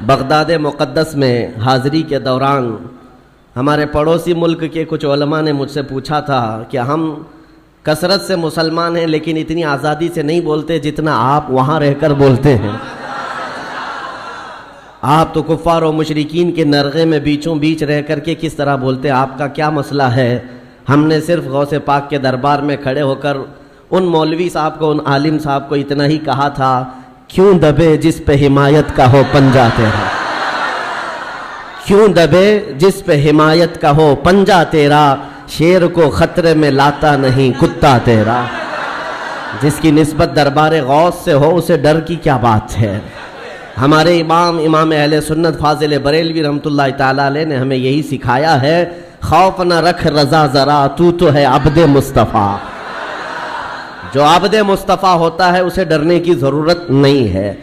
Baghdad مقدس میں حاضری کے دوران ہمارے پڑوسی ملک کے کچھ علماء نے مجھ سے پوچھا تھا کہ ہم کثرت سے مسلمان ہیں لیکن اتنی آزادی سے نہیں بولتے جتنا آپ وہاں رہ کر بولتے ہیں. آپ تو کفار و مشرکین کے نرغے میں بیچوں بیچ رہ کر کے کس طرح بولتے ہیں؟ آپ کا کیا مسئلہ ہے؟ ہم نے صرف غوث پاک کے دربار میں کھڑے ہو کر ان مولوی صاحب کو، ان عالم صاحب کو اتنا ہی کہا تھا، کیوں دبے جس پہ حمایت کا ہو پنجہ تیرا، کیوں دبے جس پہ حمایت کا ہو پنجہ تیرا، شیر کو خطرے میں لاتا نہیں کتا تیرا. جس کی نسبت دربار غوث سے ہو اسے ڈر کی کیا بات ہے؟ ہمارے امام اہل سنت فاضل بریلوی رحمۃ اللہ تعالیٰ علیہ نے ہمیں یہی سکھایا ہے، خوف نہ رکھ رضا ذرا، تو ہے عبد مصطفیٰ. جو عبد مصطفیٰ ہوتا ہے اسے ڈرنے کی ضرورت نہیں ہے.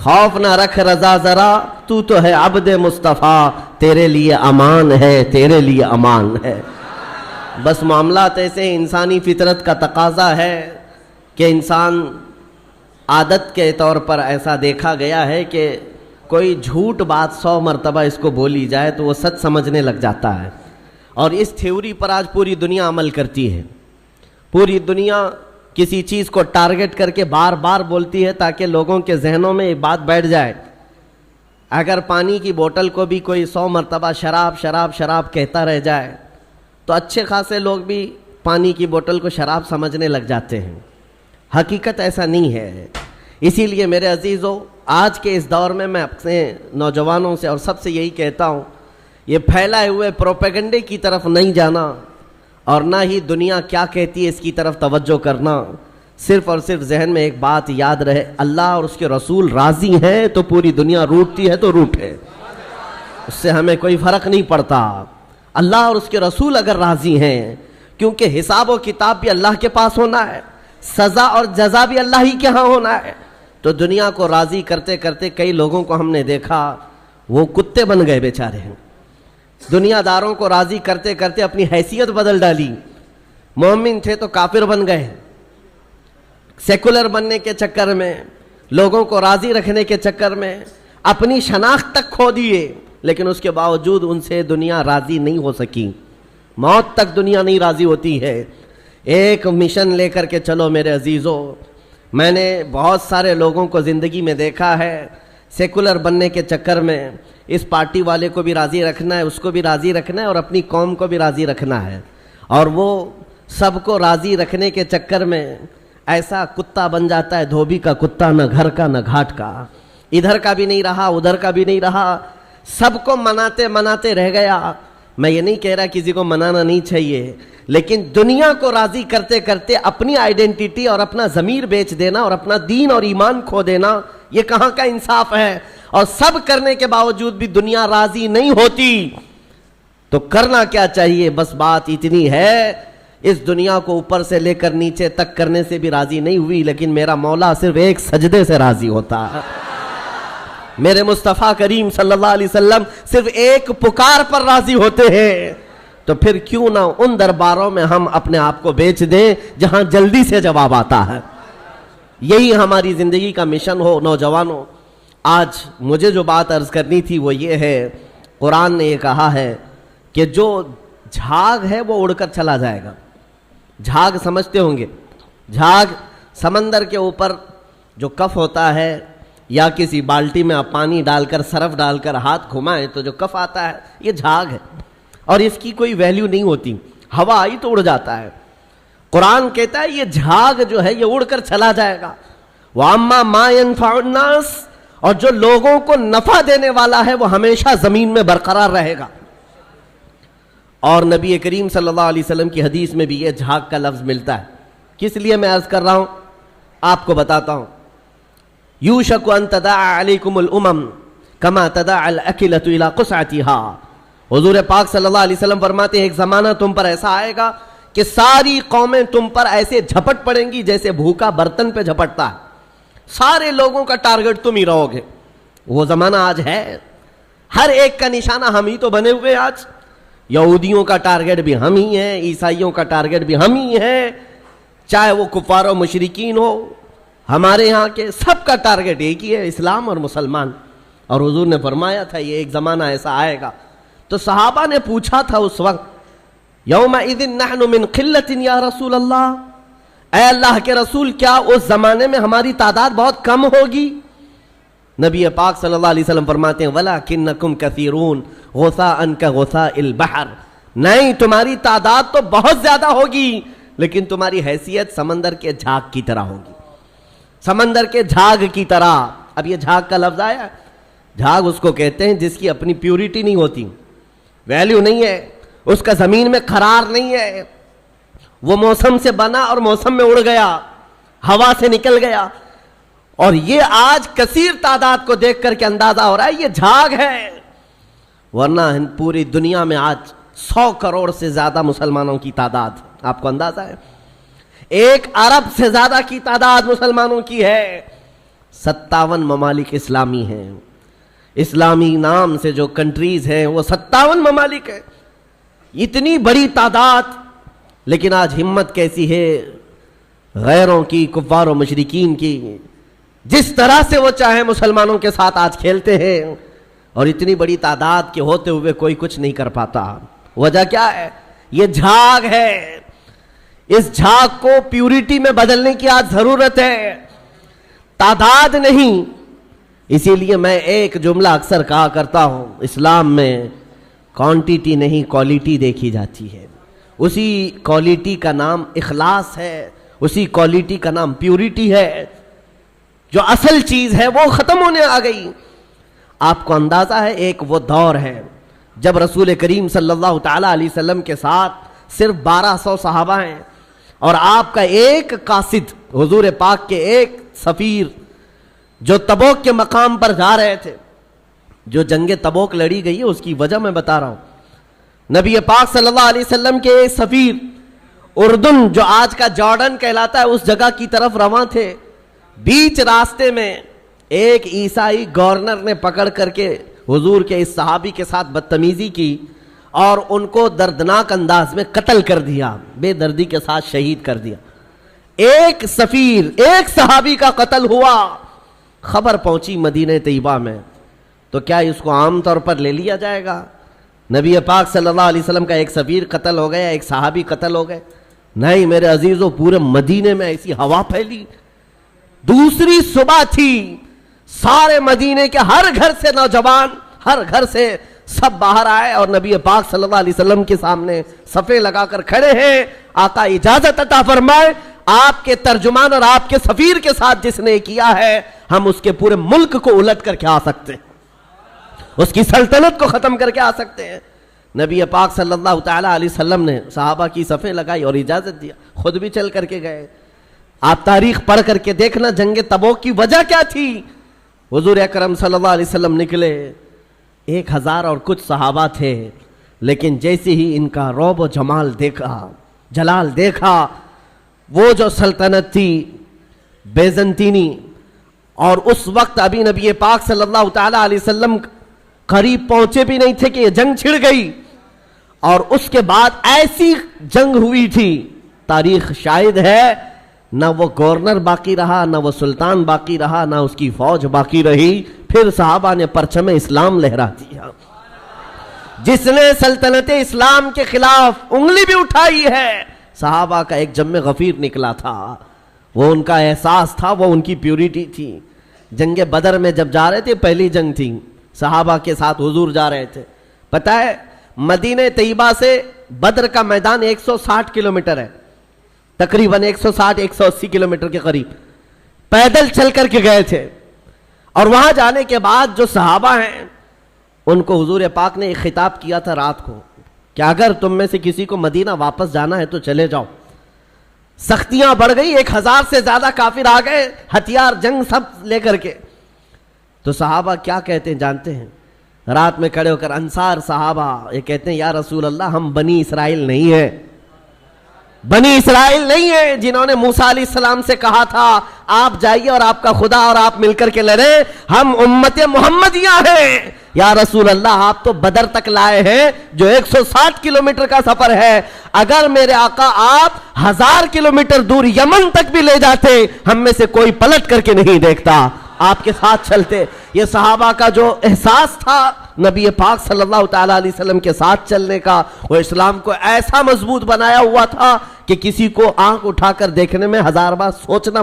خوف نہ رکھ رضا ذرا، تو ہے عبد مصطفیٰ، تیرے لیے امان ہے، تیرے لیے امان ہے. بس معاملات ایسے انسانی فطرت کا تقاضا ہے کہ انسان عادت کے طور پر ایسا دیکھا گیا ہے کہ کوئی جھوٹ بات 100 مرتبہ اس کو بولی جائے تو وہ سچ سمجھنے لگ جاتا ہے. اور اس تھیوری پر آج پوری دنیا عمل کرتی ہے. پوری دنیا کسی چیز کو ٹارگٹ کر کے بار بار بولتی ہے تاکہ لوگوں کے ذہنوں میں ایک بات بیٹھ جائے. اگر پانی کی بوتل کو بھی کوئی 100 مرتبہ شراب شراب شراب کہتا رہ جائے تو اچھے خاصے لوگ بھی پانی کی بوتل کو شراب سمجھنے لگ جاتے ہیں. حقیقت ایسا نہیں ہے. اسی لیے میرے عزیزو، آج کے اس دور میں اپنے نوجوانوں سے اور سب سے یہی کہتا ہوں، یہ پھیلائے ہوئے پروپیگنڈے کی طرف نہیں جانا اور نہ ہی دنیا کیا کہتی ہے اس کی طرف توجہ کرنا. صرف اور صرف ذہن میں ایک بات یاد رہے، اللہ اور اس کے رسول راضی ہیں تو پوری دنیا روٹتی ہے تو روٹے، اس سے ہمیں کوئی فرق نہیں پڑتا. اللہ اور اس کے رسول اگر راضی ہیں، کیونکہ حساب و کتاب بھی اللہ کے پاس ہونا ہے، سزا اور جزا بھی اللہ ہی کے ہاں ہونا ہے. تو دنیا کو راضی کرتے کرتے کئی لوگوں کو ہم نے دیکھا وہ کتے بن گئے بیچارے ہیں. دنیا داروں کو راضی کرتے کرتے اپنی حیثیت بدل ڈالی. مومن تھے تو کافر بن گئے. سیکولر بننے کے چکر میں، لوگوں کو راضی رکھنے کے چکر میں اپنی شناخت تک کھو دیے، لیکن اس کے باوجود ان سے دنیا راضی نہیں ہو سکی. موت تک دنیا نہیں راضی ہوتی ہے. ایک مشن لے کر کے چلو میرے عزیزو. میں نے بہت سارے لوگوں کو زندگی میں دیکھا ہے، سیکولر بننے کے چکر میں اس پارٹی والے کو بھی راضی رکھنا ہے، اس کو بھی راضی رکھنا ہے اور اپنی قوم کو بھی راضی رکھنا ہے. اور وہ سب کو راضی رکھنے کے چکر میں ایسا کتا بن جاتا ہے، دھوبی کا کتا، نہ گھر کا نہ گھاٹ کا، ادھر کا بھی نہیں رہا ادھر کا بھی نہیں رہا، سب کو مناتے مناتے رہ گیا. میں یہ نہیں کہہ رہا کسی کو منانا نہیں چاہیے، لیکن دنیا کو راضی کرتے کرتے اپنی آئیڈینٹی اور اپنا ضمیر بیچ دینا اور اپنا دین اور ایمان کھو دینا، یہ کہاں کا انصاف ہے؟ اور سب کرنے کے باوجود بھی دنیا راضی نہیں ہوتی تو کرنا کیا چاہیے؟ بس بات اتنی ہے، اس دنیا کو اوپر سے لے کر نیچے تک کرنے سے بھی راضی نہیں ہوئی، لیکن میرا مولا صرف ایک سجدے سے راضی ہوتا ہے. میرے مصطفیٰ کریم صلی اللہ علیہ وسلم صرف ایک پکار پر راضی ہوتے ہیں. تو پھر کیوں نہ ان درباروں میں ہم اپنے آپ کو بیچ دیں جہاں جلدی سے جواب آتا ہے. یہی ہماری زندگی کا مشن ہو. نوجوانوں، آج مجھے جو بات عرض کرنی تھی وہ یہ ہے، قرآن نے یہ کہا ہے کہ جو جھاگ ہے وہ اڑ کر چلا جائے گا. جھاگ سمجھتے ہوں گے، جھاگ سمندر کے اوپر جو کف ہوتا ہے، یا کسی بالٹی میں آپ پانی ڈال کر سرف ڈال کر ہاتھ گھمائیں تو جو کف آتا ہے یہ جھاگ ہے، اور اس کی کوئی ویلیو نہیں ہوتی. ہوا آئی تو اڑ جاتا ہے. قرآن کہتا ہے یہ جھاگ جو ہے یہ اڑ کر چلا جائے گا. وَأَمَّا مَا يَنْفَعُ النَّاسِ، اور جو لوگوں کو نفع دینے والا ہے وہ ہمیشہ زمین میں برقرار رہے گا. اور نبی کریم صلی اللہ علیہ وسلم کی حدیث میں بھی یہ جھاگ کا لفظ ملتا ہے. کس لیے میں عرض کر رہا ہوں آپ کو بتاتا ہوں. یوشک ان تداعی علیکم الامم کما تداعی الاکلۃ الی قصعتها. حضور پاک صلی اللہ علیہ وسلم فرماتے ہیں ایک زمانہ تم پر ایسا آئے گا کہ ساری قومیں تم پر ایسے جھپٹ پڑیں گی جیسے بھوکا برتن پہ جھپٹتا ہے. سارے لوگوں کا ٹارگٹ تم ہی رہو گے. وہ زمانہ آج ہے. ہر ایک کا نشانہ ہم ہی تو بنے ہوئے. آج یہودیوں کا ٹارگٹ بھی ہم ہی ہیں، عیسائیوں کا ٹارگٹ بھی ہم ہی ہیں، چاہے وہ کفار و مشرکین ہو، ہمارے ہاں کے سب کا ٹارگٹ ایک ہی ہے، اسلام اور مسلمان. اور حضور نے فرمایا تھا یہ ایک زمانہ ایسا آئے گا. تو صحابہ نے پوچھا تھا اس وقت یومئذ نحن من قلۃ یا رسول اللہ، اے اللہ کے رسول کیا اس زمانے میں ہماری تعداد بہت کم ہوگی؟ نبی پاک صلی اللہ علیہ وسلم فرماتے ہیں وَلَكِنَّكُمْ كَثِيرُونَ غُثَاءً كَغُثَاءِ الْبَحْرِ، نہیں تمہاری تعداد تو بہت زیادہ ہوگی لیکن تمہاری حیثیت سمندر کے جھاگ کی طرح ہوگی، سمندر کے جھاگ کی طرح. اب یہ جھاگ کا لفظ آیا، جھاگ اس کو کہتے ہیں جس کی اپنی پیورٹی نہیں ہوتی، ویلیو نہیں ہے، اس کا زمین میں قرار نہیں ہے، وہ موسم سے بنا اور موسم میں اڑ گیا، ہوا سے نکل گیا. اور یہ آج کثیر تعداد کو دیکھ کر کے اندازہ ہو رہا ہے یہ جھاگ ہے، ورنہ پوری دنیا میں آج 100 کروڑ سے زیادہ مسلمانوں کی تعداد، آپ کو اندازہ ہے 1 ارب سے زیادہ کی تعداد مسلمانوں کی ہے. 57 ممالک اسلامی ہیں، اسلامی نام سے جو کنٹریز ہیں وہ 57 ممالک ہیں، اتنی بڑی تعداد. لیکن آج ہمت کیسی ہے غیروں کی، کفار و مشرکین کی، جس طرح سے وہ چاہے مسلمانوں کے ساتھ آج کھیلتے ہیں، اور اتنی بڑی تعداد کے ہوتے ہوئے کوئی کچھ نہیں کر پاتا. وجہ کیا ہے؟ یہ جھاگ ہے. اس جھاگ کو پیورٹی میں بدلنے کی آج ضرورت ہے، تعداد نہیں. اسی لیے میں ایک جملہ اکثر کہا کرتا ہوں، اسلام میں کوانٹیٹی نہیں کوالٹی دیکھی جاتی ہے. اسی کوالٹی کا نام اخلاص ہے، اسی کوالٹی کا نام پیورٹی ہے. جو اصل چیز ہے وہ ختم ہونے آ گئی. آپ کو اندازہ ہے ایک وہ دور ہے جب رسول کریم صلی اللہ تعالی علیہ وسلم کے ساتھ صرف 1200 صحابہ ہیں، اور آپ کا ایک قاصد حضور پاک کے ایک سفیر جو تبوک کے مقام پر جا رہے تھے. جو جنگ تبوک لڑی گئی ہے اس کی وجہ میں بتا رہا ہوں. نبی پاک صلی اللہ علیہ وسلم کے ایک سفیر اردن جو آج کا جارڈن کہلاتا ہے اس جگہ کی طرف رواں تھے. بیچ راستے میں ایک عیسائی گورنر نے پکڑ کر کے حضور کے اس صحابی کے ساتھ بدتمیزی کی اور ان کو دردناک انداز میں قتل کر دیا، بے دردی کے ساتھ شہید کر دیا. ایک سفیر، ایک صحابی کا قتل ہوا. خبر پہنچی مدینہ طیبہ میں تو کیا اس کو عام طور پر لے لیا جائے گا؟ نبی پاک صلی اللہ علیہ وسلم کا ایک سفیر قتل ہو گیا، ایک صحابی قتل ہو گئے. نہیں میرے عزیزوں، پورے مدینے میں ایسی ہوا پھیلی. دوسری صبح تھی، سارے مدینے کے ہر گھر سے نوجوان، ہر گھر سے سب باہر آئے اور نبی پاک صلی اللہ علیہ وسلم کے سامنے صفے لگا کر کھڑے ہیں. آقا اجازت عطا فرمائے، آپ کے ترجمان اور آپ کے سفیر کے ساتھ جس نے کیا ہے ہم اس کے پورے ملک کو الٹ کر کے آ سکتے ہیں، اس کی سلطنت کو ختم کر کے آ سکتے ہیں. نبی پاک صلی اللہ تعالی علیہ وسلم نے صحابہ کی صفیں لگائی اور اجازت دیا، خود بھی چل کر کے گئے. آپ تاریخ پڑھ کر کے دیکھنا جنگ تبوک کی وجہ کیا تھی. حضور اکرم صلی اللہ علیہ وسلم نکلے، 1000 اور کچھ صحابہ تھے، لیکن جیسے ہی ان کا رعب و جلال دیکھا، وہ جو سلطنت تھی بیزنطینی، اور اس وقت ابھی نبی پاک صلی اللہ تعالی علیہ وسلم قریب پہنچے بھی نہیں تھے کہ یہ جنگ چھڑ گئی. اور اس کے بعد ایسی جنگ ہوئی تھی، تاریخ شاہد ہے، نہ وہ گورنر باقی رہا، نہ وہ سلطان باقی رہا، نہ اس کی فوج باقی رہی. پھر صحابہ نے پرچم اسلام لہرا دیا. جس نے سلطنت اسلام کے خلاف انگلی بھی اٹھائی ہے، صحابہ کا ایک جم غفیر نکلا تھا. وہ ان کا احساس تھا، وہ ان کی پیورٹی تھی. جنگ بدر میں جب جا رہے تھے، پہلی جنگ تھی، صحابہ کے ساتھ حضور جا رہے تھے. پتہ ہے مدینہ طیبہ سے بدر کا میدان 160 کلومیٹر ہے، تقریباً 160-180 کلومیٹر کے قریب پیدل چل کر کے گئے تھے. اور وہاں جانے کے بعد جو صحابہ ہیں ان کو حضور پاک نے ایک خطاب کیا تھا رات کو کہ اگر تم میں سے کسی کو مدینہ واپس جانا ہے تو چلے جاؤ. سختیاں بڑھ گئی، 1000 سے زیادہ کافر آ گئے، ہتھیار جنگ سب لے کر کے. تو صحابہ کیا کہتے ہیں جانتے ہیں؟ رات میں کھڑے ہو کر انصار صحابہ یہ کہتے ہیں یا رسول اللہ ہم بنی اسرائیل نہیں ہیں، بنی اسرائیل نہیں ہیں جنہوں نے موسیٰ علیہ السلام سے کہا تھا آپ جائیے اور آپ کا خدا اور آپ مل کر کے لڑیں. ہم امت محمدیہ ہیں. یا رسول اللہ آپ تو بدر تک لائے ہیں جو 160 کلومیٹر کا سفر ہے. اگر میرے آقا آپ 1000 کلومیٹر دور یمن تک بھی لے جاتے، ہم میں سے کوئی پلٹ کر کے نہیں دیکھتا. آپ کے ساتھ چلتے. یہ صحابہ کا جو احساس تھا نبی پاک صلی اللہ تعالیٰ علیہ وسلم کے ساتھ چلنے کا، وہ اسلام کو ایسا مضبوط بنایا ہوا تھا کہ کسی کو آنکھ اٹھا کر دیکھنے میں 1000 بار سوچنا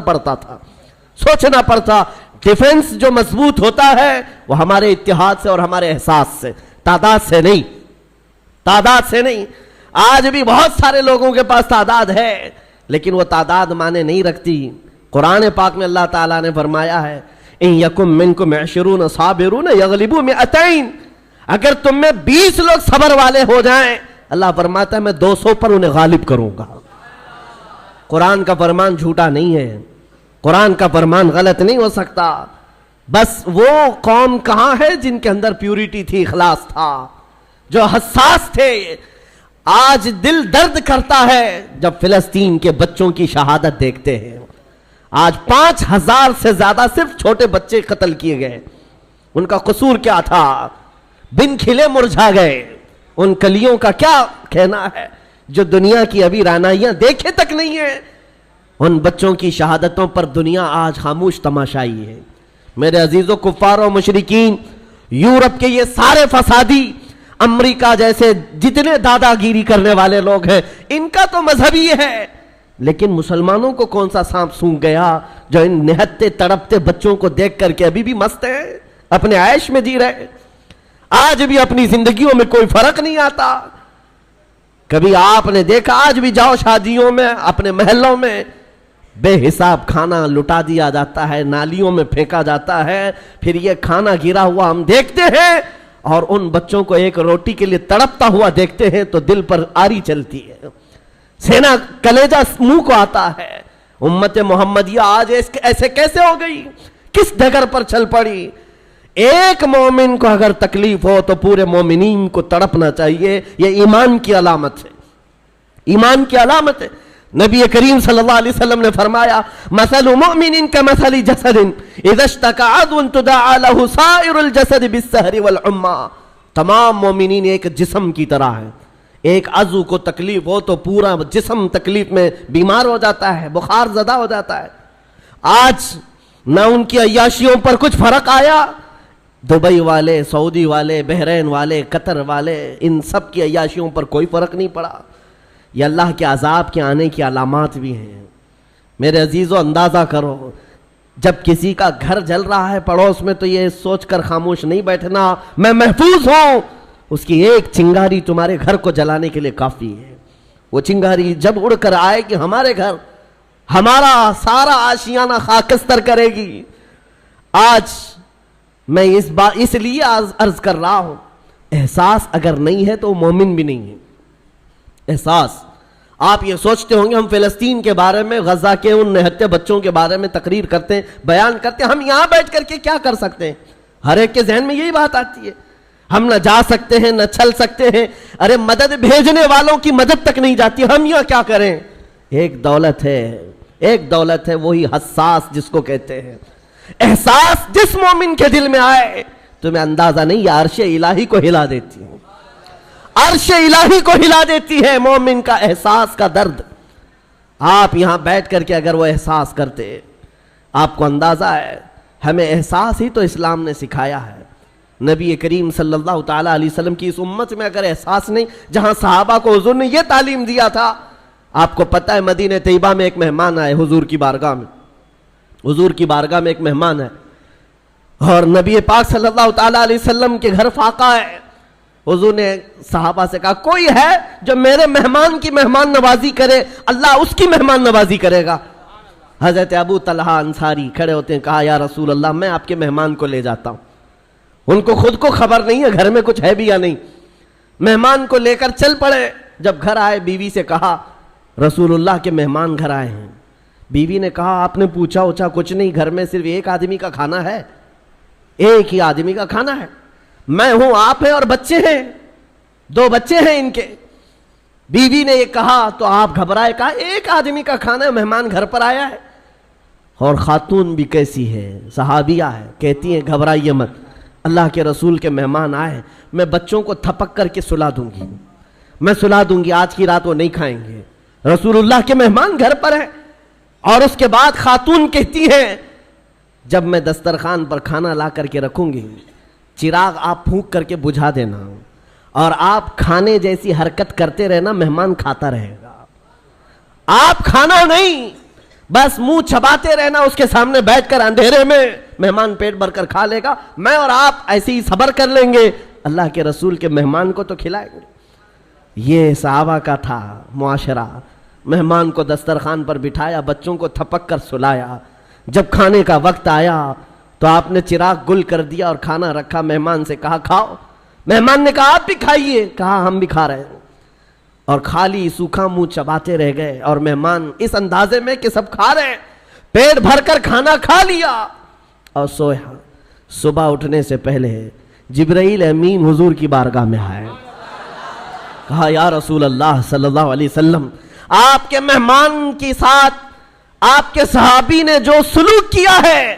پڑتا. ڈیفنس جو مضبوط ہوتا ہے وہ ہمارے اتحاد سے اور ہمارے احساس سے، تعداد سے نہیں. آج بھی بہت سارے لوگوں کے پاس تعداد ہے لیکن وہ تعداد معنی نہیں رکھتی. قرآن پاک میں اللہ تعالیٰ نے فرمایا ہے ان یکم منکم 20 صابرون یغلبوا 200. اگر تم میں 20 لوگ صبر والے ہو جائیں، اللہ فرماتا ہے میں 200 پر انہیں غالب کروں گا. قرآن کا فرمان جھوٹا نہیں ہے، قرآن کا فرمان غلط نہیں ہو سکتا. بس وہ قوم کہاں ہے جن کے اندر پیوریٹی تھی، اخلاص تھا، جو حساس تھے. آج دل درد کرتا ہے جب فلسطین کے بچوں کی شہادت دیکھتے ہیں. آج 5000 سے زیادہ صرف چھوٹے بچے قتل کیے گئے. ان کا قصور کیا تھا؟ بن کھلے مرجھا گئے. ان کلیوں کا کیا کہنا ہے جو دنیا کی ابھی رانائیاں دیکھے تک نہیں ہیں؟ ان بچوں کی شہادتوں پر دنیا آج خاموش تماشائی ہے. میرے عزیزوں، کفار و مشرکین، یورپ کے یہ سارے فسادی، امریکہ جیسے جتنے دادا گیری کرنے والے لوگ ہیں، ان کا تو مذہب ہی ہے. لیکن مسلمانوں کو کون سا سانپ سونگھ گیا جو ان نہتے تڑپتے بچوں کو دیکھ کر کے ابھی بھی مست ہیں، اپنے عیش میں جی رہے. آج بھی اپنی زندگیوں میں کوئی فرق نہیں آتا. کبھی آپ نے دیکھا، آج بھی جاؤ شادیوں میں، اپنے محلوں میں بے حساب کھانا لٹا دیا جاتا ہے، نالیوں میں پھینکا جاتا ہے. پھر یہ کھانا گرا ہوا ہم دیکھتے ہیں اور ان بچوں کو ایک روٹی کے لیے تڑپتا ہوا دیکھتے ہیں تو دل پر آری چلتی ہے، سینہ کلیجہ منہ کو آتا ہے. امت محمدیہ آج ایسے کیسے ہو گئی؟ کس ڈگر پر چل پڑی؟ ایک مومن کو اگر تکلیف ہو تو پورے مومنین کو تڑپنا چاہیے. یہ ایمان کی علامت ہے، ایمان کی علامت ہے. نبی کریم صلی اللہ علیہ وسلم نے فرمایا مثل مؤمن کمثل جسد اذا اشتكى عضو تداعى له سائر الجسد بالسهر والحمى. تمام مومنین ایک جسم کی طرح ہیں. ایک عضو کو تکلیف ہو تو پورا جسم تکلیف میں بیمار ہو جاتا ہے، بخار زدہ ہو جاتا ہے. آج نہ ان کی عیاشیوں پر کچھ فرق آیا. دبئی والے، سعودی والے، بحرین والے، قطر والے، ان سب کی عیاشیوں پر کوئی فرق نہیں پڑا. یہ اللہ کے عذاب کے آنے کی علامات بھی ہیں. میرے عزیزو، اندازہ کرو جب کسی کا گھر جل رہا ہے پڑوس میں تو یہ سوچ کر خاموش نہیں بیٹھنا میں محفوظ ہوں. اس کی ایک چنگاری تمہارے گھر کو جلانے کے لیے کافی ہے. وہ چنگاری جب اڑ کر آئے کہ ہمارے گھر، ہمارا سارا آشیانہ خاکستر کرے گی. آج میں اس لیے عرض کر رہا ہوں، احساس اگر نہیں ہے تو مومن بھی نہیں ہے. احساس. آپ یہ سوچتے ہوں گے ہم فلسطین کے بارے میں، غزہ کے ان نہتے بچوں کے بارے میں تقریر کرتے ہیں، بیان کرتے ہیں، ہم یہاں بیٹھ کر کے کیا کر سکتے ہیں؟ ہر ایک کے ذہن میں یہی بات آتی ہے. ہم نہ جا سکتے ہیں، نہ چل سکتے ہیں. ارے مدد بھیجنے والوں کی مدد تک نہیں جاتی، ہم یہاں کیا کریں؟ ایک دولت ہے وہی حساس جس کو کہتے ہیں. احساس جس مومن کے دل میں آئے تمہیں اندازہ نہیں، یہ عرش الہی کو ہلا دیتی ہے. عرش الہی کو ہلا دیتی ہے مومن کا احساس کا درد. آپ یہاں بیٹھ کر کے اگر وہ احساس کرتے، آپ کو اندازہ ہے ہمیں احساس ہی تو اسلام نے سکھایا ہے. نبی کریم صلی اللہ تعالیٰ علیہ وسلم کی اس امت میں اگر احساس نہیں، جہاں صحابہ کو حضور نے یہ تعلیم دیا تھا. آپ کو پتہ ہے مدینہ طیبہ میں ایک مہمان آئے حضور کی بارگاہ میں ایک مہمان ہے اور نبی پاک صلی اللہ تعالیٰ علیہ وسلم کے گھر فاقہ ہے. حضور نے صحابہ سے کہا کوئی ہے جو میرے مہمان کی مہمان نوازی کرے، اللہ اس کی مہمان نوازی کرے گا. حضرت ابو طلحہ انصاری کھڑے ہوتے ہیں، کہا یا رسول اللہ میں آپ کے مہمان کو لے جاتا ہوں. ان کو خود کو خبر نہیں ہے گھر میں کچھ ہے بھی یا نہیں. مہمان کو لے کر چل پڑے. جب گھر آئے بیوی سے کہا رسول اللہ کے مہمان گھر آئے ہیں. بیوی نے کہا آپ نے پوچھا اوچھا کچھ نہیں، گھر میں صرف ایک آدمی کا کھانا ہے، ایک ہی آدمی کا کھانا ہے، میں ہوں، آپ ہیں اور بچے ہیں، 2 بچے ہیں ان کے. بیوی نے یہ کہا تو آپ گھبرائے، کہا ایک آدمی کا کھانا ہے، مہمان گھر پر آیا ہے. اور خاتون بھی کیسی ہے، صحابیہ ہے، کہتی ہیں گھبرائیے مت، اللہ کے رسول کے مہمان آئے، میں بچوں کو تھپک کر کے سلا دوں گی، آج کی رات وہ نہیں کھائیں گے. رسول اللہ کے مہمان گھر پر ہیں. اور اس کے بعد خاتون کہتی ہیں جب میں دسترخوان پر کھانا لا کر کے رکھوں گی، چراغ آپ پھونک کر کے بجھا دینا، اور آپ کھانے جیسی حرکت کرتے رہنا، مہمان کھاتا رہے گا۔ آپ کھانا نہیں، بس منہ چباتے رہنا اس کے سامنے بیٹھ کر اندھیرے میں، مہمان پیٹ بھر کر کھا لے گا، میں اور آپ ایسے ہی صبر کر لیں گے، اللہ کے رسول کے مہمان کو تو کھلائیں گے۔ یہ صحابہ کا تھا معاشرہ۔ مہمان کو دسترخوان پر بٹھایا، بچوں کو تھپک کر سلایا، جب کھانے کا وقت آیا تو آپ نے چراغ گل کر دیا اور کھانا رکھا، مہمان سے کہا کھاؤ، مہمان نے کہا آپ بھی کھائیے، کہا ہم بھی کھا رہے ہیں، اور خالی سوکھا منہ چباتے رہ گئے، اور مہمان اس اندازے میں کہ سب کھا رہے ہیں، پیٹ بھر کر کھانا کھا لیا اور سویا۔ صبح اٹھنے سے پہلے جبرائیل امین حضور کی بارگاہ میں آئے، کہا یا رسول اللہ صلی اللہ علیہ وسلم، آپ کے مہمان کے ساتھ آپ کے صحابی نے جو سلوک کیا ہے،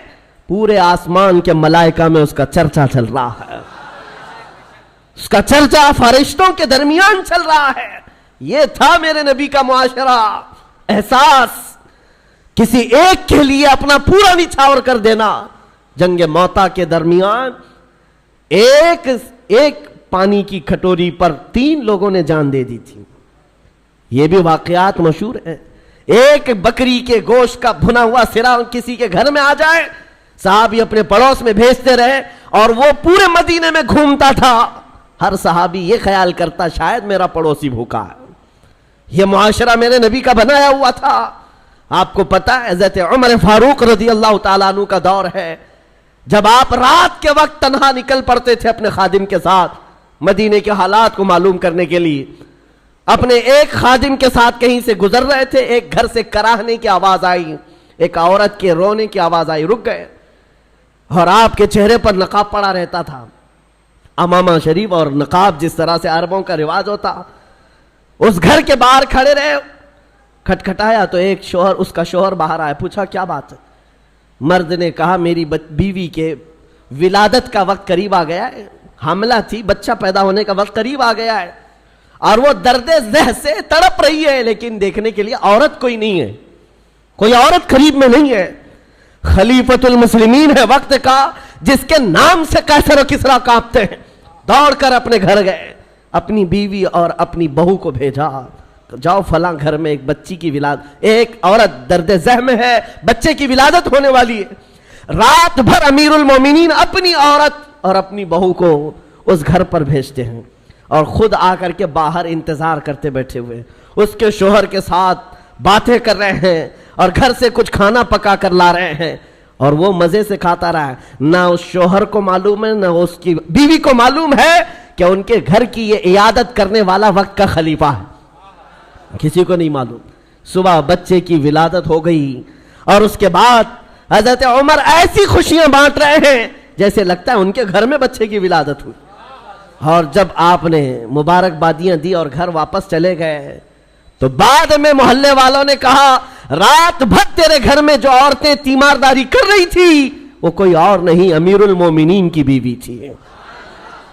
پورے آسمان کے ملائکہ میں اس کا چرچا چل رہا ہے، اس کا چرچا فرشتوں کے درمیان چل رہا ہے۔ یہ تھا میرے نبی کا معاشرہ، احساس، کسی ایک کے لیے اپنا پورا نچھاور کر دینا۔ جنگ موتا کے درمیان ایک پانی کی کھٹوری پر 3 لوگوں نے جان دے دی تھی، یہ بھی واقعات مشہور ہیں۔ ایک بکری کے گوشت کا بھنا ہوا سرا کسی کے گھر میں آ جائے، صحابی اپنے پڑوس میں بھیجتے رہے، اور وہ پورے مدینے میں گھومتا تھا، ہر صحابی یہ خیال کرتا شاید میرا پڑوسی بھوکا ہے۔ یہ معاشرہ میرے نبی کا بنایا ہوا تھا۔ آپ کو پتا ہے حضرت عمر فاروق رضی اللہ تعالیٰ عنہ کا دور ہے، جب آپ رات کے وقت تنہا نکل پڑتے تھے اپنے خادم کے ساتھ مدینے کے حالات کو معلوم کرنے کے لیے۔ اپنے ایک خادم کے ساتھ کہیں سے گزر رہے تھے، ایک گھر سے کراہنے کی آواز آئی، ایک عورت کے رونے کی آواز آئی، رک گئے، اور آپ کے چہرے پر نقاب پڑا رہتا تھا، امامہ شریف اور نقاب جس طرح سے عربوں کا رواج ہوتا۔ اس گھر کے باہر کھڑے رہے، کھٹکھٹایا تو ایک شوہر، اس کا شوہر باہر آیا، پوچھا کیا بات ہے؟ مرد نے کہا میری بیوی کے ولادت کا وقت قریب آ گیا ہے، حاملہ تھی، بچہ پیدا ہونے کا وقت قریب آ گیا ہے، اور وہ درد ذہ سے تڑپ رہی ہے، لیکن دیکھنے کے لیے عورت کوئی نہیں ہے، کوئی عورت قریب میں نہیں ہے۔ خلیفۃ المسلمین ہے وقت کا، جس کے نام سے قیصر و کسریٰ کانپتے ہیں، دوڑ کر اپنے گھر گئے، اپنی بیوی اور اپنی بہو کو بھیجا، جاؤ فلاں گھر میں ایک بچی کی ولادت، ایک عورت درد ذہ میں ہے، بچے کی ولادت ہونے والی ہے۔ رات بھر امیر المومنین اپنی عورت اور اپنی بہو کو اس گھر پر بھیجتے ہیں، اور خود آ کر کے باہر انتظار کرتے بیٹھے ہوئے، اس کے شوہر کے ساتھ باتیں کر رہے ہیں، اور گھر سے کچھ کھانا پکا کر لا رہے ہیں، اور وہ مزے سے کھاتا رہا ہے۔ نہ اس شوہر کو معلوم ہے، نہ اس کی بیوی کو معلوم ہے کہ ان کے گھر کی یہ عیادت کرنے والا وقت کا خلیفہ ہے، کسی کو نہیں معلوم۔ صبح بچے کی ولادت ہو گئی، اور اس کے بعد حضرت عمر ایسی خوشیاں بانٹ رہے ہیں جیسے لگتا ہے ان کے گھر میں بچے کی ولادت ہوئی۔ اور جب آپ نے مبارکبادیاں دی اور گھر واپس چلے گئے، تو بعد میں محلے والوں نے کہا رات بھر تیرے گھر میں جو عورتیں تیمارداری کر رہی تھی وہ کوئی اور نہیں، امیر المومنین کی بیوی تھی،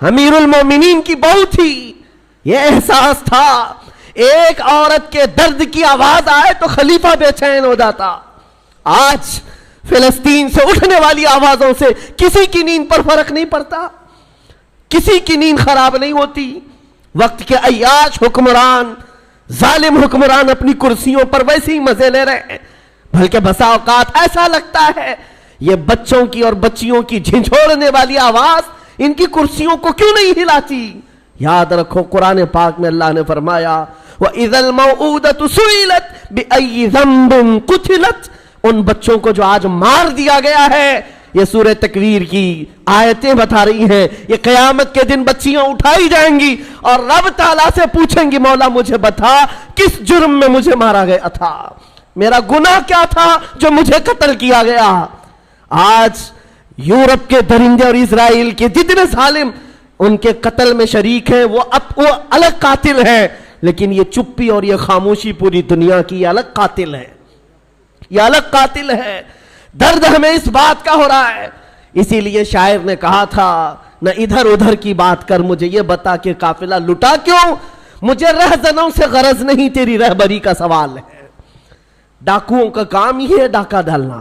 امیر المومنین کی بہو تھی۔ یہ احساس تھا، ایک عورت کے درد کی آواز آئے تو خلیفہ بے چین ہو جاتا۔ آج فلسطین سے اٹھنے والی آوازوں سے کسی کی نیند پر فرق نہیں پڑتا، کسی کی نیند خراب نہیں ہوتی۔ وقت کے عیاش حکمران، ظالم حکمران اپنی کرسیوں پر ویسے ہی مزے لے رہے ہیں، بلکہ بسا اوقات ایسا لگتا ہے یہ بچوں کی اور بچیوں کی جھنجھوڑنے والی آواز ان کی کرسیوں کو کیوں نہیں ہلاتی۔ یاد رکھو قرآن پاک میں اللہ نے فرمایا وَإِذَا الْمَوْءُودَةُ سُئِلَتْ بِأَيِّ ذَنبٍ قُتِلَتْ، ان بچوں کو جو آج مار دیا گیا ہے، یہ سورہ تکویر کی آیتیں بتا رہی ہیں، یہ قیامت کے دن بچیاں اٹھائی جائیں گی اور رب تعالیٰ سے پوچھیں گی مولا مجھے بتا کس جرم میں مجھے مارا گیا تھا، میرا گناہ کیا تھا جو مجھے قتل کیا گیا۔ آج یورپ کے درندے اور اسرائیل کے جتنے ظالم ان کے قتل میں شریک ہیں، وہ الگ قاتل ہیں، لیکن یہ چپی اور یہ خاموشی پوری دنیا کی یہ الگ قاتل ہے، یہ الگ قاتل ہے۔ درد ہمیں اس بات کا ہو رہا ہے، اسی لیے شاعر نے کہا تھا نہ ادھر ادھر کی بات کر، مجھے یہ بتا کہ قافلہ لٹا کیوں، مجھے رہزنوں سے غرض نہیں، تیری رہبری کا سوال ہے۔ ڈاکوؤں کا کام یہ ہے ڈاکہ ڈالنا،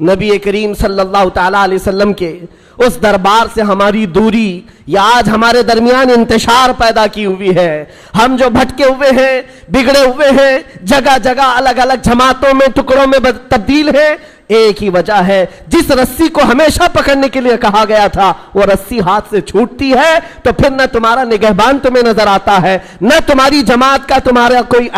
نبی کریم صلی اللہ تعالیٰ علیہ وسلم کے اس دربار سے ہماری دوری یا آج ہمارے درمیان انتشار پیدا کی ہوئی ہے. ہم جو بھٹکے ہوئے ہیں, بگڑے ہوئے ہیں, جگہ جگہ الگ الگ جماعتوں میں, ٹکڑوں میں تبدیل ہیں, ایک ہی وجہ ہے, جس رسی کو ہمیشہ پکڑنے کے لیے کہا گیا تھا وہ رسی ہاتھ سے چھوٹتی ہے تو پھر نہ تمہارا نگہبان تمہیں نظر آتا ہے, نہ تمہاری جماعت کا تمہارا کوئی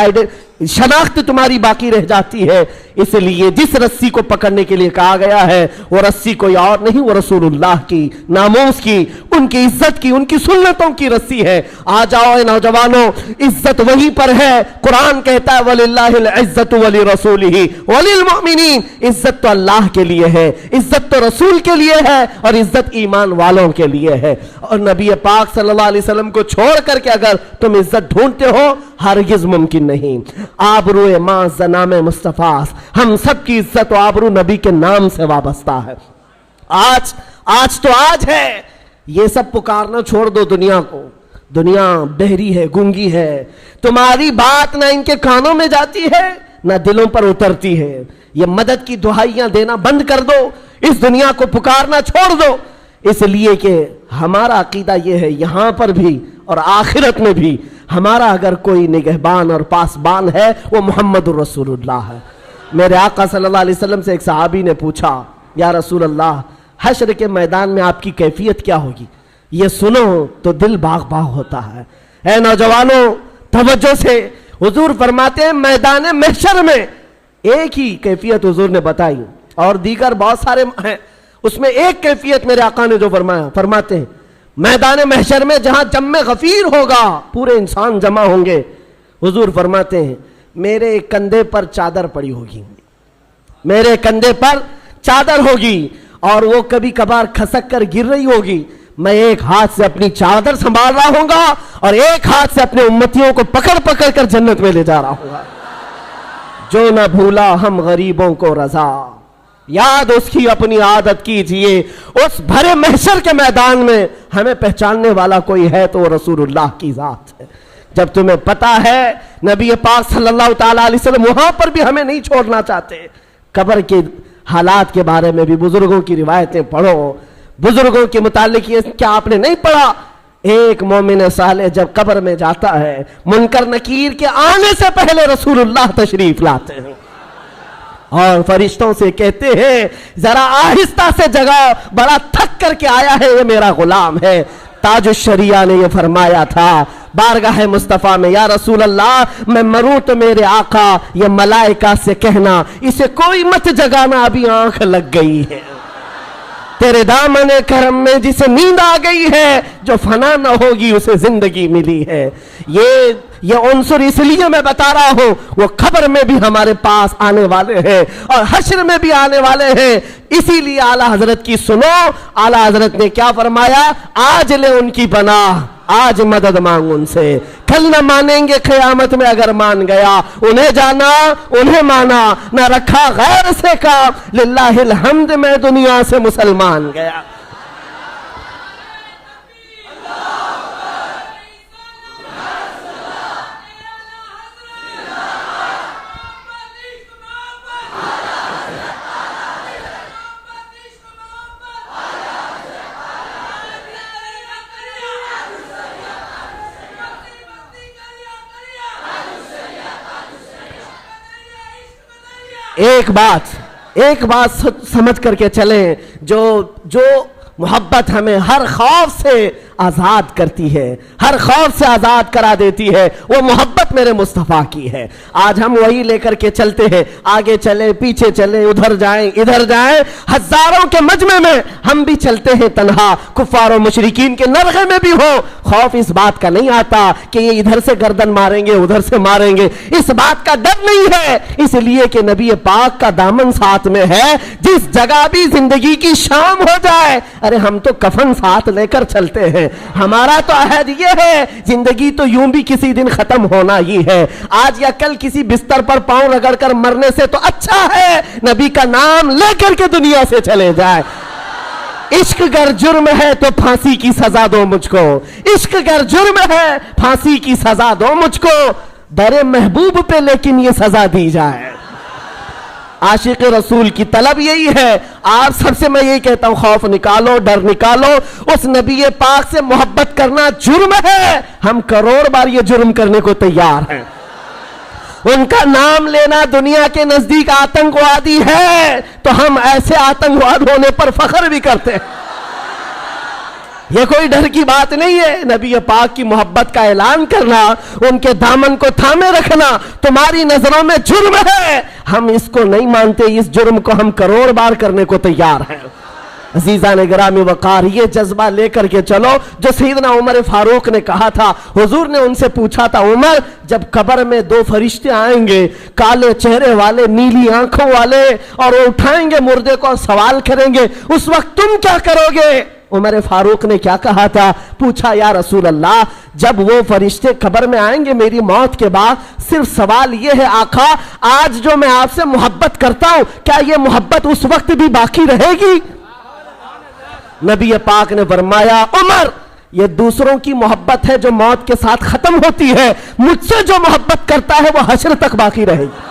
شناخت تمہاری باقی رہ جاتی ہے. اس لیے جس رسی کو پکڑنے کے لیے کہا گیا ہے وہ رسی کوئی اور نہیں, وہ رسول اللہ کی ناموس کی, ان کی عزت کی, ان کی سنتوں کی رسی ہے. آ جاؤ اے نوجوانوں, عزت وہی پر ہے. قرآن کہتا ہے وَلِلَّهِ الْعِزَّةُ وَلِرَسُولِهِ وَلِلْمُؤْمِنِينَ, عزت تو اللہ کے لیے ہے, عزت تو رسول کے لیے ہے, اور عزت ایمان والوں کے لیے ہے. اور نبی پاک صلی اللہ علیہ وسلم کو چھوڑ کر کے اگر تم عزت ڈھونڈتے ہو, ہرگز ممکن نہیں. آبرو ماں زنام مصطفیٰ, ہم سب کی عزت و آبرو نبی کے نام سے وابستہ ہے. آج تو آج ہے. یہ سب پکارنا چھوڑ دو دنیا کو. دنیا بہری ہے, گونگی ہے, تمہاری بات نہ ان کے کانوں میں جاتی ہے نہ دلوں پر اترتی ہے. یہ مدد کی دعائیاں دینا بند کر دو, اس دنیا کو پکارنا چھوڑ دو, اس لیے کہ ہمارا عقیدہ یہ ہے یہاں پر بھی اور آخرت میں بھی ہمارا اگر کوئی نگہبان اور پاسبان ہے وہ محمد الرسول اللہ ہے. میرے آقا صلی اللہ علیہ وسلم سے ایک صحابی نے پوچھا, یا رسول اللہ, حشر کے میدان میں آپ کی کیفیت کیا ہوگی؟ یہ سنو تو دل باغ باغ ہوتا ہے. اے نوجوانوں توجہ سے, حضور فرماتے ہیں میدان محشر میں ایک ہی کیفیت حضور نے بتائی, اور دیگر بہت سارے ہیں, اس میں ایک کیفیت میرے آقا نے جو فرمایا, فرماتے ہیں میدان محشر میں جہاں جم غفیر ہوگا, پورے انسان جمع ہوں گے, حضور فرماتے ہیں میرے کندھے پر چادر پڑی ہوگی, میرے کندھے پر چادر ہوگی, اور وہ کبھی کبھار کھسک کر گر رہی ہوگی. میں ایک ہاتھ سے اپنی چادر سنبھال رہا ہوں گا اور ایک ہاتھ سے اپنے امتیوں کو پکڑ پکڑ کر جنت میں لے جا رہا ہوں گا. جو نہ بھولا ہم غریبوں کو رضا, یاد اس کی اپنی عادت کیجئے. اس بھرے محشر کے میدان میں ہمیں پہچاننے والا کوئی ہے تو وہ رسول اللہ کی ذات ہے. جب تمہیں پتا ہے نبی پاک صلی اللہ تعالیٰ علیہ وسلم وہاں پر بھی ہمیں نہیں چھوڑنا چاہتے. قبر کے حالات کے بارے میں بھی بزرگوں کی روایتیں پڑھو. بزرگوں کے متعلق یہ کیا آپ نے نہیں پڑھا؟ ایک مومن صالح جب قبر میں جاتا ہے, منکر نکیر کے آنے سے پہلے رسول اللہ تشریف لاتے ہیں اور فرشتوں سے کہتے ہیں ذرا آہستہ سے جگاؤ, بڑا تھک کر کے آیا ہے یہ میرا غلام ہے. تاج الشریعہ نے یہ فرمایا تھا بارگاہ مصطفیٰ میں, یا رسول اللہ میں مروں تو میرے آقا یہ ملائکہ سے کہنا اسے کوئی مت جگانا, ابھی آنکھ لگ گئی ہے. تیرے دامن کرم میں جسے نیند آ گئی ہے, جو فنا نہ ہوگی اسے زندگی ملی ہے. یہ عنصر اس لیے میں بتا رہا ہوں, وہ قبر میں بھی ہمارے پاس آنے والے ہیں اور حشر میں بھی آنے والے ہیں. اسی لیے اعلیٰ حضرت کی سنو, اعلیٰ حضرت نے کیا فرمایا, آج لے ان کی پناہ, آج مدد مانگ ان سے, کل نہ مانیں گے قیامت میں اگر مان گیا. انہیں جانا انہیں مانا, نہ رکھا غیر سے کام, للہ الحمد میں دنیا سے مسلمان گیا. ایک بات سمجھ کر کے چلیں, جو محبت ہمیں ہر خوف سے آزاد کرتی ہے, ہر خوف سے آزاد کرا دیتی ہے, وہ محبت میرے مصطفیٰ کی ہے. آج ہم وہی لے کر کے چلتے ہیں, آگے چلے پیچھے چلے, ادھر جائیں ادھر جائیں, ہزاروں کے مجمع میں ہم بھی چلتے ہیں تنہا. کفار و مشرکین کے نرغے میں بھی ہو, خوف اس بات کا نہیں آتا کہ یہ ادھر سے گردن ماریں گے ادھر سے ماریں گے, اس بات کا ڈر نہیں ہے, اس لیے کہ نبی پاک کا دامن ساتھ میں ہے. جس جگہ بھی زندگی کی شام ہو جائے, ارے ہم تو کفن ساتھ لے کر چلتے ہیں. ہمارا تو عہد یہ ہے, زندگی تو یوں بھی کسی دن ختم ہونا ہی ہے. آج یا کل کسی بستر پر پاؤں رگڑ کر مرنے سے تو اچھا ہے نبی کا نام لے کر کے دنیا سے چلے جائے. عشق گر جرم ہے تو پھانسی کی سزا دو مجھ کو, عشق گر جرم ہے پھانسی کی سزا دو مجھ کو, در محبوب پہ لیکن یہ سزا دی جائے. عاشق رسول کی طلب یہی ہے. آپ سب سے میں یہی کہتا ہوں، خوف نکالو، ڈر نکالو. اس نبی پاک سے محبت کرنا جرم ہے. ہم کروڑ بار یہ جرم کرنے کو تیار ہیں. ان کا نام لینا دنیا کے نزدیک آتنکوادی ہے، تو ہم ایسے آتنکواد ہونے پر فخر بھی کرتے ہیں. یہ کوئی ڈر کی بات نہیں ہے. نبی پاک کی محبت کا اعلان کرنا، ان کے دامن کو تھامے رکھنا تمہاری نظروں میں جرم ہے. ہم اس کو نہیں مانتے. اس جرم کو ہم کروڑ بار کرنے کو تیار ہیں. عزیزان گرامی وقار، یہ جذبہ لے کر کے چلو جو سیدنا عمر فاروق نے کہا تھا. حضور نے ان سے پوچھا تھا، عمر جب قبر میں دو فرشتے آئیں گے، کالے چہرے والے، نیلی آنکھوں والے، اور وہ اٹھائیں گے مردے کو اور سوال کریں گے، اس وقت تم کیا کرو گے؟ عمر فاروق نے کیا کہا تھا؟ پوچھا، یا رسول اللہ جب وہ فرشتے قبر میں آئیں گے میری موت کے بعد، صرف سوال یہ ہے آقا، آج جو میں آپ سے محبت کرتا ہوں کیا یہ محبت اس وقت بھی باقی رہے گی؟ نبی پاک نے فرمایا، عمر یہ دوسروں کی محبت ہے جو موت کے ساتھ ختم ہوتی ہے، مجھ سے جو محبت کرتا ہے وہ حشر تک باقی رہے گی.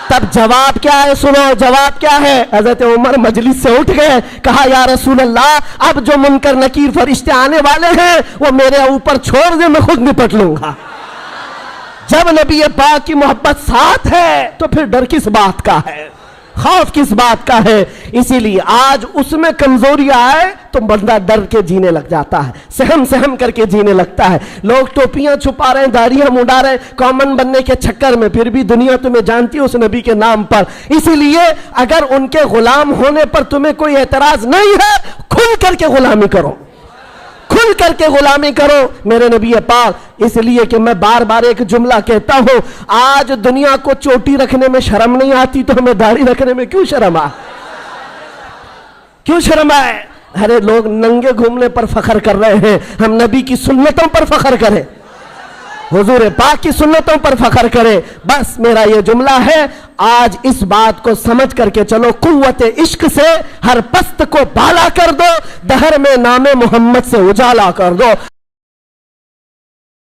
تب جواب کیا ہے؟ سنو جواب کیا ہے. حضرت عمر مجلس سے اٹھ گئے، کہا یا رسول اللہ اب جو منکر نکیر فرشتے آنے والے ہیں وہ میرے اوپر چھوڑ دے، میں خود نپٹ لوں گا. جب نبی پاک کی محبت ساتھ ہے تو پھر ڈر کس بات کا ہے، خوف کس بات کا ہے؟ اسی لیے آج اس میں کمزوری آئے تو بندہ ڈر کے جینے لگ جاتا ہے، سہم کر کے جینے لگتا ہے. لوگ ٹوپیاں چھپا رہے ہیں، داڑھیاں مڈا رہے ہیں کامن بننے کے چکر میں، پھر بھی دنیا تمہیں جانتی ہے اس نبی کے نام پر. اسی لیے اگر ان کے غلام ہونے پر تمہیں کوئی اعتراض نہیں ہے، کھل کر کے غلامی کرو، کھل کر کے غلامی کرو میرے نبی پاک. اس لیے کہ میں بار بار ایک جملہ کہتا ہوں، آج دنیا کو چوٹی رکھنے میں شرم نہیں آتی تو ہمیں داڑھی رکھنے میں کیوں شرم آئے؟ کیوں شرم آئے؟ ارے لوگ ننگے گھومنے پر فخر کر رہے ہیں، ہم نبی کی سنتوں پر فخر کریں، حضور پاک کی سنتوں پر فخر کرے. بس میرا یہ جملہ ہے، آج اس بات کو سمجھ کر کے چلو، قوت عشق سے ہر پست کو بالا کر دو، دہر میں نام محمد سے اجالا کر دو.